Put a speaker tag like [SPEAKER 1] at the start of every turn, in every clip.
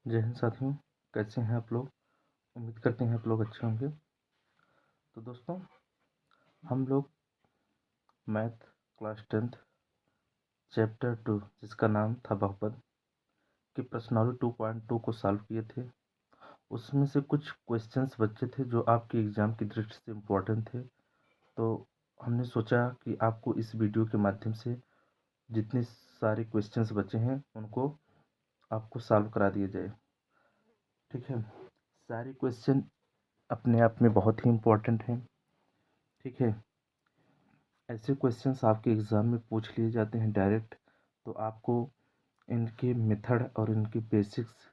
[SPEAKER 1] जय हिंद साथियों, कैसे हैं आप लोग। उम्मीद करते हैं आप लोग अच्छे होंगे। तो दोस्तों, हम लोग मैथ क्लास 10th चैप्टर 2 जिसका नाम था बहुपद की प्रश्नावली 2.2 को सॉल्व किए थे। उसमें से कुछ क्वेश्चंस बचे थे जो आपके एग्ज़ाम की दृष्टि से इम्पोर्टेंट थे। तो हमने सोचा कि आपको इस वीडियो के माध्यम से जितने सारे क्वेश्चंस बचे हैं उनको आपको सॉल्व करा दिया जाए। ठीक है, सारे क्वेश्चन अपने आप में बहुत ही इम्पोर्टेंट हैं। ठीक है, ऐसे क्वेश्चंस आपके एग्ज़ाम में पूछ लिए जाते हैं डायरेक्ट। तो आपको इनके मेथड और इनकी बेसिक्स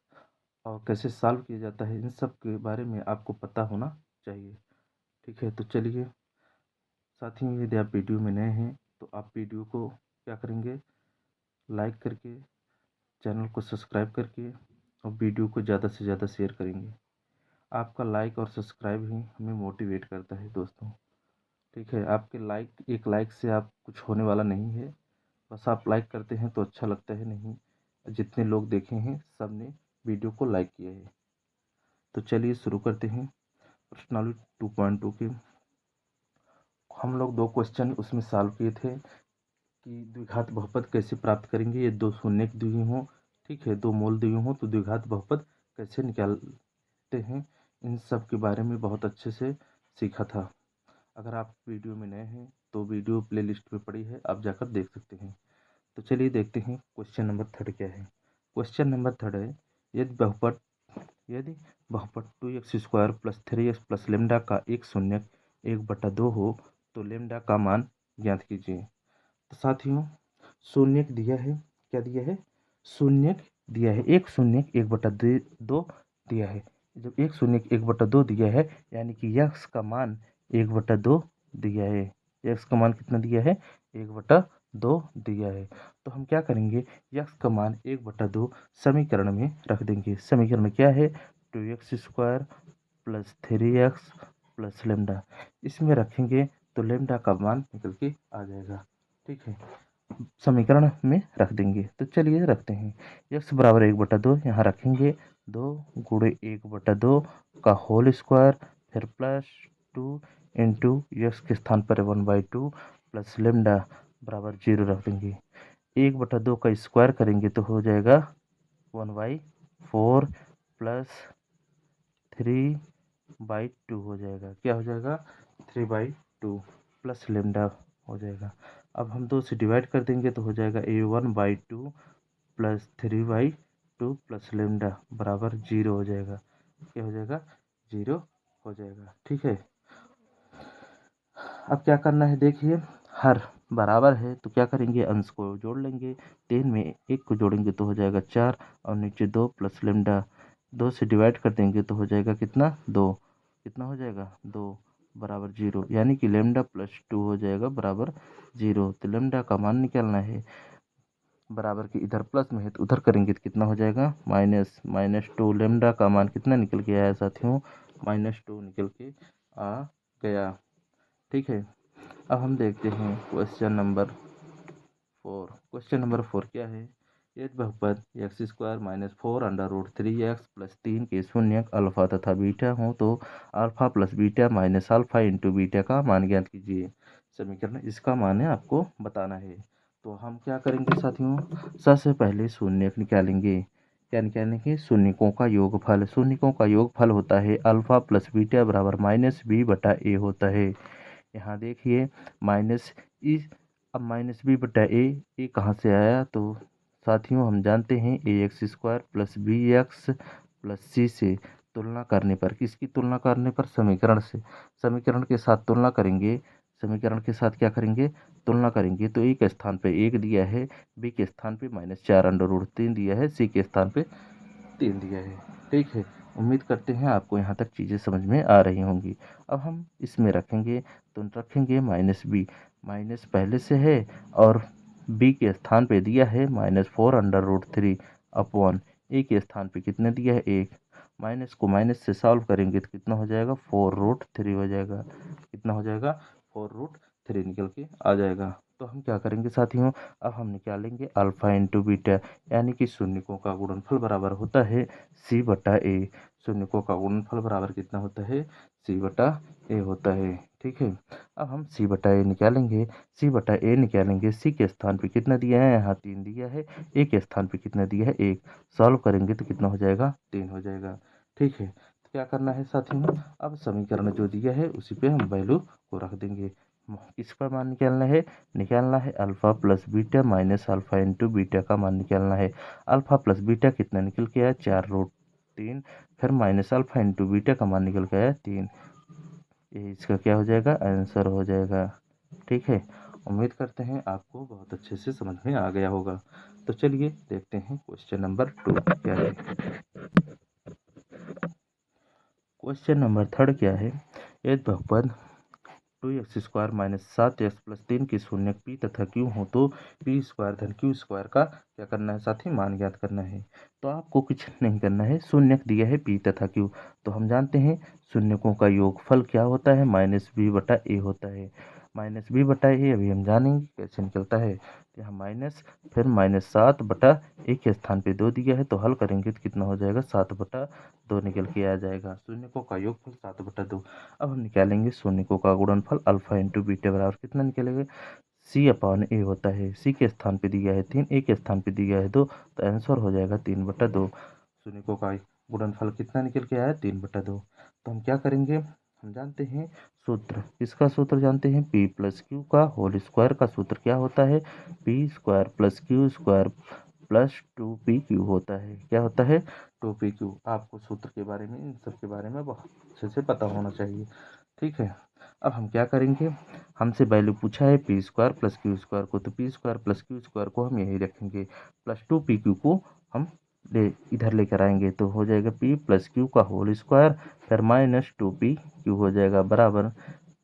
[SPEAKER 1] और कैसे सॉल्व किया जाता है इन सब के बारे में आपको पता होना चाहिए। ठीक है, तो चलिए साथियों, यदि आप वीडियो में नए हैं तो आप वीडियो को क्या करेंगे, लाइक करके, चैनल को सब्सक्राइब करके और वीडियो को ज़्यादा से ज़्यादा शेयर करेंगे। आपका लाइक और सब्सक्राइब ही हमें मोटिवेट करता है दोस्तों। ठीक है, आपके एक लाइक से आप कुछ होने वाला नहीं है। बस आप लाइक करते हैं तो अच्छा लगता है, नहीं जितने लोग देखे हैं सब ने वीडियो को लाइक किया है। तो चलिए शुरू करते हैं प्रश्नावली 2.2 के। हम लोग दो क्वेश्चन उसमें सॉल्व किए थे कि द्विघात बहुपद कैसे प्राप्त करेंगे। ये दो शून्य दिए हों, ठीक है, दो मूल दिए हों तो द्विघात बहुपद कैसे निकालते हैं, इन सब के बारे में बहुत अच्छे से सीखा था। अगर आप वीडियो में नए हैं तो वीडियो प्लेलिस्ट में पड़ी है, आप जाकर देख सकते हैं। तो चलिए देखते हैं क्वेश्चन नंबर 3 क्या है। क्वेश्चन नंबर 3 है, यदि बहुपद 2x² + 3x + लेमडा का एक शून्यक 1/2 हो तो लेमडा का मान ज्ञात कीजिए। तो साथियों, शून्यक दिया है, क्या दिया है, शून्यक दिया है, एक शून्यक 1/2 दिया है। जब एक शून्यक 1/2 दिया है यानी कि यक्स का मान 1/2 दिया है। यक्स का मान कितना दिया है, 1/2 दिया है। तो हम क्या करेंगे, यक्स का मान 1/2 समीकरण में रख देंगे। समीकरण क्या है, 2x² + 3x + लेमडा। इसमें रखेंगे तो लेमडा का मान निकल के आ जाएगा। ठीक है, समीकरण में रख देंगे। तो चलिए रखते हैं, x बराबर 1/2 यहाँ रखेंगे, 2 गुणे 1/2 का होल स्क्वायर, फिर +2 इंटू यक्स के स्थान पर 1/2 प्लस लेमडा बराबर 0 रख देंगे। 1/2 का स्क्वायर करेंगे तो हो जाएगा 1/4 प्लस 3/2 हो जाएगा। क्या हो जाएगा, 3/2 प्लस लेमडा हो जाएगा। अब हम 2 से डिवाइड कर देंगे तो हो जाएगा a1/2 प्लस 3/2 प्लस लेमडा बराबर 0 हो जाएगा। क्या हो जाएगा, 0 हो जाएगा। ठीक है, अब क्या करना है, देखिए हर बराबर है तो क्या करेंगे, अंश को जोड़ लेंगे। 3 में 1 को जोड़ेंगे तो हो जाएगा 4 और नीचे 2 प्लस लेमडा। 2 से डिवाइड कर देंगे तो हो जाएगा कितना, 2। कितना हो जाएगा, 2 बराबर 0, यानी कि लेमडा +2 हो जाएगा बराबर 0। तो लेमडा का मान निकालना है, बराबर के इधर प्लस में है तो उधर करेंगे तो कितना हो जाएगा, -2। लेमडा का मान कितना निकल के आया साथियों, -2 निकल के आ गया। ठीक है, अब हम देखते हैं क्वेश्चन नंबर 4। क्वेश्चन नंबर 4 क्या है, यदि बहुपद x² - 4√3x + 3 के शून्यक अल्फा तथा बीटा हो तो alpha + beta - alpha into beta का मान ज्ञात कीजिए। समीकरण इसका मान है आपको बताना है। तो हम क्या करेंगे साथियों, सबसे पहले शून्यक निकालेंगे। क्या निकालेंगे, शून्यकों का योगफल। शून्यकों का योगफल होता है अल्फा + बीटा बराबर -b/a होता है। यहाँ देखिए माइनस इस, अब -b/a कहाँ से आया, तो साथियों हम जानते हैं ax² + bx + c से तुलना करने पर, किसकी तुलना करने पर, समीकरण से। समीकरण के साथ तुलना करेंगे, समीकरण के साथ क्या करेंगे, तुलना करेंगे। तो a के स्थान पे 1 दिया है, b के स्थान पे -4√3 दिया है, c के स्थान पे 3 दिया है। ठीक है, उम्मीद करते हैं आपको यहाँ तक चीज़ें समझ में आ रही होंगी। अब हम इसमें रखेंगे तो रखेंगे -b, माइनस पहले से है और b के स्थान पे दिया है -4√3 अपॉन a के स्थान पे कितने दिया है, 1। माइनस को माइनस से सॉल्व करेंगे तो कितना हो जाएगा, 4√3 हो जाएगा। कितना हो जाएगा, 4√3 3 निकल के आ जाएगा। तो हम क्या करेंगे साथियों, अब हम निकालेंगे अल्फा इंटू बीटा, यानी कि शून्यकों का गुणनफल बराबर होता है C/A। शून्यकों का गुणनफल बराबर कितना होता है, C/A होता है। ठीक है, अब हम C/A निकालेंगे। C/A निकालेंगे, C के स्थान पे कितना दिया है, यहाँ 3 दिया है। A के स्थान पे कितना दिया है, 1। सॉल्व करेंगे तो कितना हो जाएगा, 3 हो जाएगा। ठीक है, तो क्या करना है साथियों, अब समीकरण जो दिया है उसी पे हम वैल्यू को रख देंगे। किस पर मान निकालना है alpha plus beta minus alpha into beta का मान निकालना है। अल्फा प्लस बीटा कितना निकल के आया, 4√3। फिर माइनस अल्फा इंटू बीटा का मान निकल के आया 3। ये इसका क्या हो जाएगा, आंसर हो जाएगा। ठीक है, उम्मीद करते हैं आपको बहुत अच्छे से समझ में आ गया होगा। तो चलिए देखते हैं क्वेश्चन नंबर 2 क्या है। क्वेश्चन नंबर 3 क्या है, यदि बहुपद 2x² माइनस 7x प्लस 3 की शून्यक p तथा q हो तो p² धन q² का क्या करना है साथी, मान ज्ञात करना है। तो आपको कुछ नहीं करना है, शून्यक दिया है p तथा q, तो हम जानते हैं शून्यकों का योगफल क्या होता है, -b/a होता है। -b/a अभी हम जानेंगे कैसे निकलता है। यहाँ माइनस, फिर -7/a के स्थान पे 2 दिया है, तो हल करेंगे तो कितना हो जाएगा, 7/2 निकल के आ जाएगा। शून्यकों का योगफल 7/2। अब हम निकालेंगे शून्यकों का गुणनफल अल्फा इंटू बीटा बराबर कितना निकलेगा, C/A होता है। C के स्थान पे दिया है 3, A के स्थान पे दिया है 2, तो आंसर हो जाएगा 3/2। शून्यकों का गुणनफल कितना निकल के आया, 3/2। तो हम क्या करेंगे, हम जानते हैं सूत्र, इसका सूत्र जानते हैं, p प्लस क्यू का होल स्क्वायर का सूत्र क्या होता है, p² plus q² plus 2pq होता है। क्या होता है, 2pq। आपको सूत्र के बारे में, इन सब के बारे में बहुत अच्छे से पता होना चाहिए। ठीक है, अब हम क्या करेंगे, हमसे वैल्यू पूछा है p² प्लस q² को, तो p² प्लस q² को हम यही रखेंगे, प्लस 2pq को हम इधर लेकर आएंगे, तो हो जाएगा p प्लस क्यू का होल स्क्वायर, फिर माइनस 2pq हो जाएगा बराबर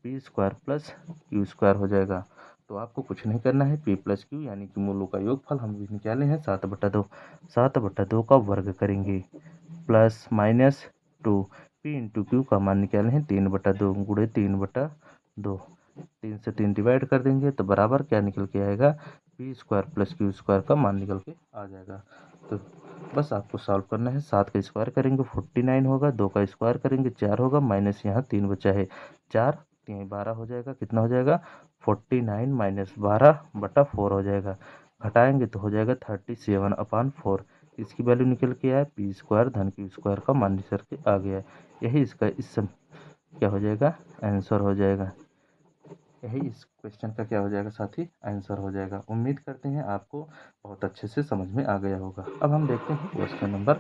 [SPEAKER 1] p² प्लस q² हो जाएगा। तो आपको कुछ नहीं करना है, p प्लस क्यू यानी कि मूलों का योगफल हम भी निकाले हैं 7/2। 7/2 का वर्ग करेंगे plus minus 2, p into Q का मान निकाले हैं 3/2 गुणे 3/2। 3 से 3 डिवाइड कर देंगे तो बराबर क्या निकल के आएगा, p² प्लस q² का मान निकल के आ जाएगा। तो बस आपको सॉल्व करना है। 7 का स्क्वायर करेंगे 49 होगा, 2 का स्क्वायर करेंगे 4 होगा, माइनस यहाँ 3 बचा है, 4 3 12 हो जाएगा। कितना हो जाएगा, 49 माइनस 12/4 हो जाएगा। घटाएंगे तो हो जाएगा 37/4। इसकी वैल्यू निकल के आया, p² धन q² का मान निकल के आ गया। यही इसका क्या हो जाएगा, आंसर हो जाएगा। यही इस क्वेश्चन का क्या हो जाएगा साथी, आंसर हो जाएगा। उम्मीद करते हैं आपको बहुत अच्छे से समझ में आ गया होगा। अब हम देखते हैं क्वेश्चन नंबर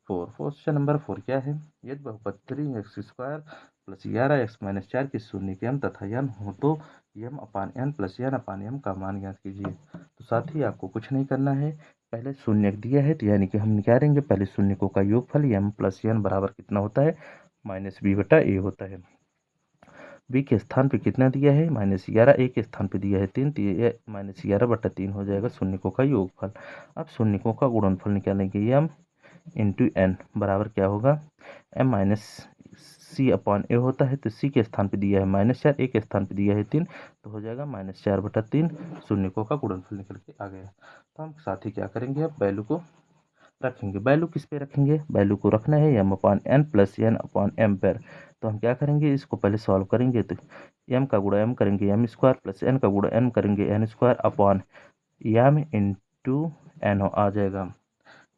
[SPEAKER 1] 4। क्वेश्चन नंबर 4 क्या है, यदि बहुपद 3x² प्लस 11x माइनस 4 की शून्य के m तथा n हो तो m/n प्लस n/m का मान ज्ञात कीजिए। तो साथी आपको कुछ नहीं करना है, पहले शून्यक दिया है तो यानी कि हम निकालेंगे पहले शून्यकों का योगफल, m प्लस n बराबर कितना होता है, -b/a होता है। b के स्थान पे कितना दिया है, -11, a के स्थान पे दिया है 3, तो ये -11/3 हो जाएगा शून्यकों का योगफल। अब शून्यकों का गुणनफल निकालेंगे, m इंटू n बराबर क्या होगा, m माइनस c/a होता है, तो c के स्थान पे दिया है -4, a के स्थान पे दिया है 3, तो हो जाएगा -4/3। शून्यकों का गुणनफल निकल के आ गया। तो हम साथ ही क्या करेंगे, अब वैल्यू को रखेंगे। वैल्यू किस पे रखेंगे, वैल्यू को रखना है m/n प्लस n/m पर। तो हम क्या करेंगे, इसको पहले सॉल्व करेंगे, तो m का गुणा m करेंगे m² प्लस n का गुणा n करेंगे n² upon m into n आ जाएगा।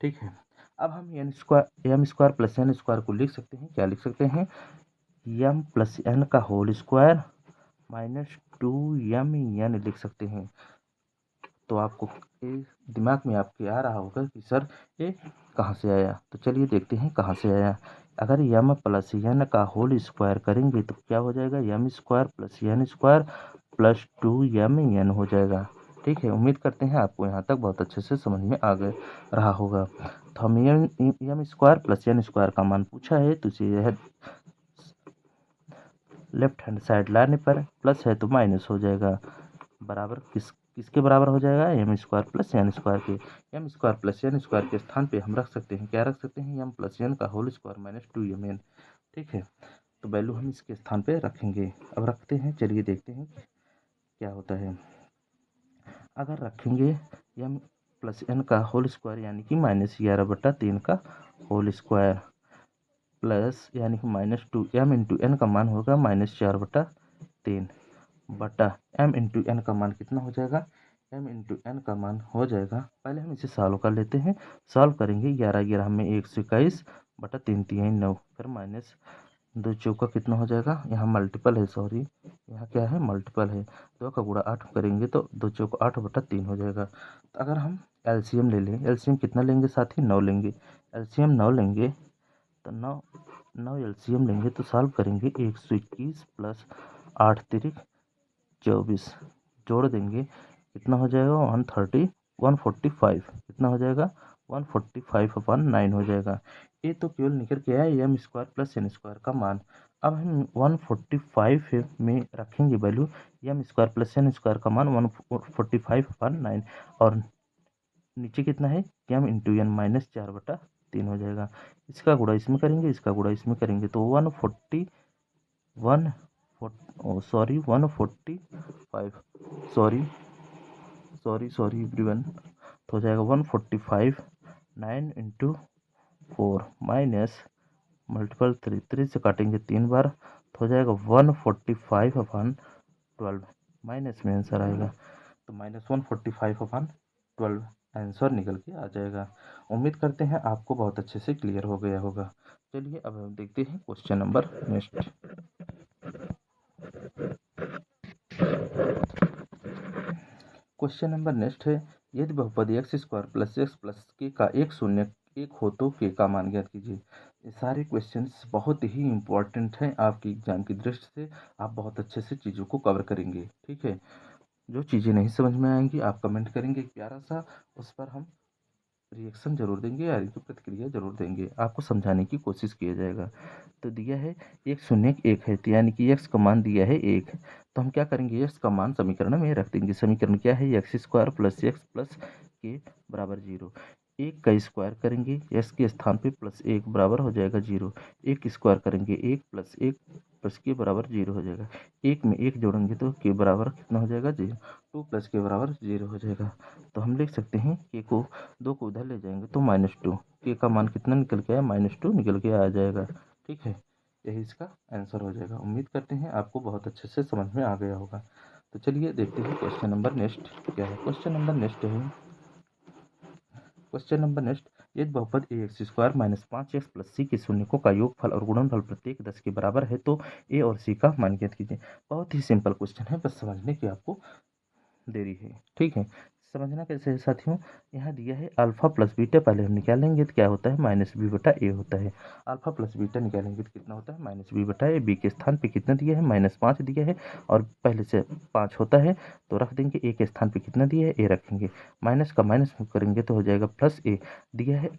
[SPEAKER 1] ठीक है, अब हम m² प्लस n² को लिख सकते हैं, क्या लिख सकते हैं, m प्लस n का होल स्क्वायर माइनस 2mn लिख सकते हैं। तो आपको दिमाग में आपके आ रहा होगा कि सर ये कहाँ से आया, तो चलिए देखते हैं कहाँ से आया। अगर m प्लस n का होल स्क्वायर करेंगे तो क्या हो जाएगा, m² plus n² plus 2mn हो जाएगा। ठीक है, उम्मीद करते हैं आपको यहाँ तक बहुत अच्छे से समझ में आ गया रहा होगा। तो हम m² प्लस n² का मान पूछा है, तो इसे यह लेफ्ट हैंड साइड लाने पर प्लस है तो माइनस हो जाएगा, बराबर किसके बराबर हो जाएगा, m² प्लस n² के। m² प्लस n² के स्थान पे हम रख सकते हैं, क्या रख सकते हैं, m प्लस n का होल स्क्वायर माइनस 2mn। ठीक है, तो वैल्यू हम इसके स्थान पे रखेंगे। अब रखते हैं, चलिए देखते हैं क्या होता है। अगर रखेंगे m प्लस n का होल स्क्वायर यानी कि -11/3 का होल स्क्वायर प्लस यानी कि -2 m इंटू n का मान होगा -4/3 बटा m इंटू n का मान कितना हो जाएगा। m इंटू n का मान हो जाएगा, पहले हम इसे सॉल्व कर लेते हैं। सॉल्व करेंगे 11 में 121 बटा 3 3 9, फिर माइनस 2 चौका कितना हो जाएगा, यहाँ मल्टीपल है, सॉरी यहाँ क्या है मल्टीपल है, 2 का गुणा 8 करेंगे तो 2 चौका 8/3 हो जाएगा। तो अगर हम एलसीएम ले लें, एलसीएम कितना लेंगे साथी, 9 लेंगे, एलसीएम 9 लेंगे तो 9 एलसीएम लेंगे तो सॉल्व करेंगे 121 प्लस 8 तिरिक 24 जोड़ देंगे कितना हो जाएगा 145 कितना हो जाएगा 145/9 हो जाएगा। ये तो केवल निकल के आया M square plus N square का मान। अब हम 145 में रखेंगे value M square plus N square का मान 145/9 और नीचे कितना है एम इंटू एन -4/3 हो जाएगा। इसका गुणा इसमें करेंगे, इसका गुणा इसमें करेंगे तो 145 सॉरी एवरीवन, तो हो जाएगा 145 9 इंटू 4 माइनस मल्टीपल 3 से काटेंगे 3 बार तो हो जाएगा 145/12 माइनस में आंसर आएगा तो -145/12 आंसर निकल के आ जाएगा। उम्मीद करते हैं आपको बहुत अच्छे से क्लियर हो गया होगा। चलिए अब हम देखते हैं question number next. Question number next है, यदि बहुपद x square plus x plus के का एक शून्य एक हो तो के का मान ज्ञात कीजिए। ये सारे क्वेश्चंस बहुत ही इम्पोर्टेंट हैं आपकी एग्जाम की दृष्टि से, आप बहुत अच्छे से चीज़ों को कवर करेंगे। ठीक है, जो चीज़ें नहीं समझ में आएंगी आप कमेंट करेंगे एक प्यारा सा, उस पर हम रिएक्शन जरूर देंगे या इनकी प्रतिक्रिया जरूर देंगे, आपको समझाने की कोशिश किया जाएगा। तो दिया है एक शून्य एक है, तो यानी कि एक्स का मान दिया है एक, तो हम क्या करेंगे एक्स का मान समीकरण में रख देंगे। समीकरण क्या है, x square plus x plus के बराबर 0। एक का स्क्वायर करेंगे एक्स के स्थान पे प्लस एक बराबर हो जाएगा 0। एक स्क्वायर करेंगे एक प्लस के बराबर 0 हो जाएगा। एक में एक जोड़ेंगे तो के बराबर कितना हो जाएगा 0। 2 प्लस के बराबर 0 हो जाएगा। तो हम लिख सकते हैं के को 2 को उधर ले जाएंगे तो -2, के का मान कितना निकल के आया -2 निकल के आ जाएगा। ठीक है, यही इसका आंसर हो जाएगा। उम्मीद करते हैं आपको बहुत अच्छे से समझ में आ गया होगा। तो चलिए देखते हैं क्वेश्चन नंबर नेक्स्ट क्या है। क्वेश्चन नंबर नेक्स्ट, यदि बहुपद ए एक्स स्क्वायर -5x प्लस सी के शून्यकों का योगफल और गुणनफल प्रत्येक 10 के बराबर है तो ए और सी का मान ज्ञात कीजिए। बहुत ही सिंपल क्वेश्चन है, बस समझने की आपको देरी है। ठीक है, समझना कैसे है साथियों, यहाँ दिया है अल्फा प्लस बीटा, पहले हम निकालेंगे तो क्या होता है -b/a होता है। अल्फा प्लस बीटा निकालेंगे तो कितना होता है -b/a। बी के स्थान पे कितना दिया है -5 दिया है और पहले से 5 होता है तो रख देंगे। ए के स्थान पे कितना दिया है ए रखेंगे, माइनस का माइनस करेंगे तो हो जाएगा प्लस ए। दिया है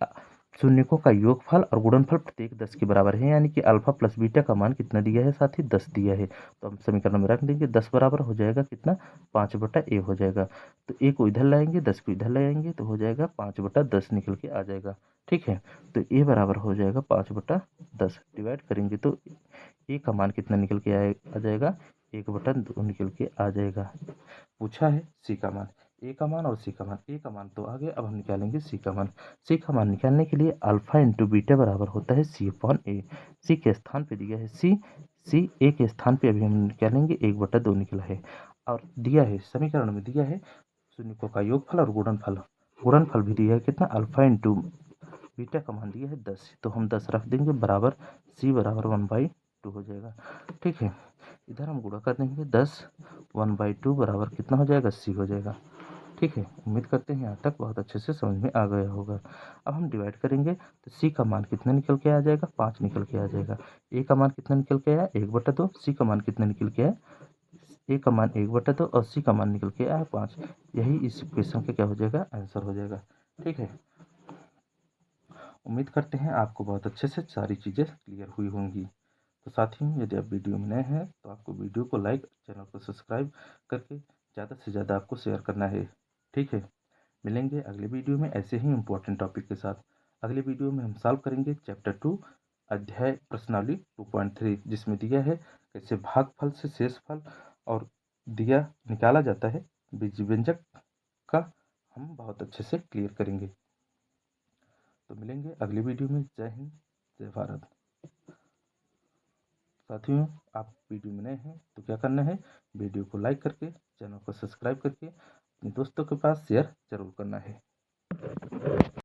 [SPEAKER 1] शून्यकों का योगफल और गुणनफल प्रत्येक 10 के बराबर है, यानी कि अल्फा प्लस बीटा का मान कितना दिया है साथी 10 दिया है। तो हम समीकरण में रख देंगे 10 बराबर हो जाएगा कितना 5/a हो जाएगा। तो ए को इधर लाएंगे 10 को इधर लाएंगे तो हो जाएगा 5/10 निकल के आ जाएगा। ठीक है, तो ए बराबर हो जाएगा 5/10, डिवाइड करेंगे तो ए का मान कितना निकल के आ जाएगा 1/2 निकल के आ जाएगा। पूछा है सी का मान, ए का मान और सी का मान। ए का मान तो आ गया, अब हम निकालेंगे सी का मान। सी का मान निकालने के लिए अल्फा इंटू बीटा बराबर होता है c/a। सी के स्थान पे दिया है सी ए के स्थान पे अभी हम निकालेंगे 1/2 निकला है और दिया है समीकरण में दिया है शून्यकों का योगफल और गुणनफल भी दिया है कितना अल्फा इंटू बीटा का मान दिया है 10, तो हम 10 रख देंगे बराबर c बराबर 1/2 हो जाएगा। ठीक है, इधर हम गुणा कर देंगे 10 1/2 बराबर कितना हो जाएगा c हो जाएगा। ठीक है, उम्मीद करते हैं यहाँ तक बहुत अच्छे से समझ में आ गया होगा। अब हम डिवाइड करेंगे तो c का मान कितना निकल के आ जाएगा 5 निकल के आ जाएगा। a का मान कितना निकल के आया 1/2, c का मान कितना निकल के आया a का मान 1/2 और c का मान निकल के आया 5। यही इस क्वेश्चन का क्या हो जाएगा आंसर हो जाएगा। ठीक है, उम्मीद करते हैं आपको बहुत अच्छे से सारी चीज़ें क्लियर हुई होंगी। तो साथियों, यदि आप वीडियो में नए हैं तो आपको वीडियो को लाइक, चैनल को सब्सक्राइब करके ज़्यादा से ज़्यादा आपको शेयर करना है। ठीक है, मिलेंगे अगले वीडियो में ऐसे ही इम्पोर्टेंट टॉपिक के साथ। अगले वीडियो में हम सॉल्व करेंगे चैप्टर 2 अध्याय प्रश्नावली 2.3, जिसमें दिया है कैसे भागफल से शेषफल और दिया निकाला जाता है बीज व्यंजक का, हम बहुत अच्छे से क्लियर करेंगे। तो मिलेंगे अगली वीडियो में। जय हिंद, जय भारत। साथियों, आप वीडियो में नए हैं तो क्या करना है, वीडियो को लाइक करके, चैनल को सब्सक्राइब करके अपने दोस्तों के पास शेयर जरूर करना है।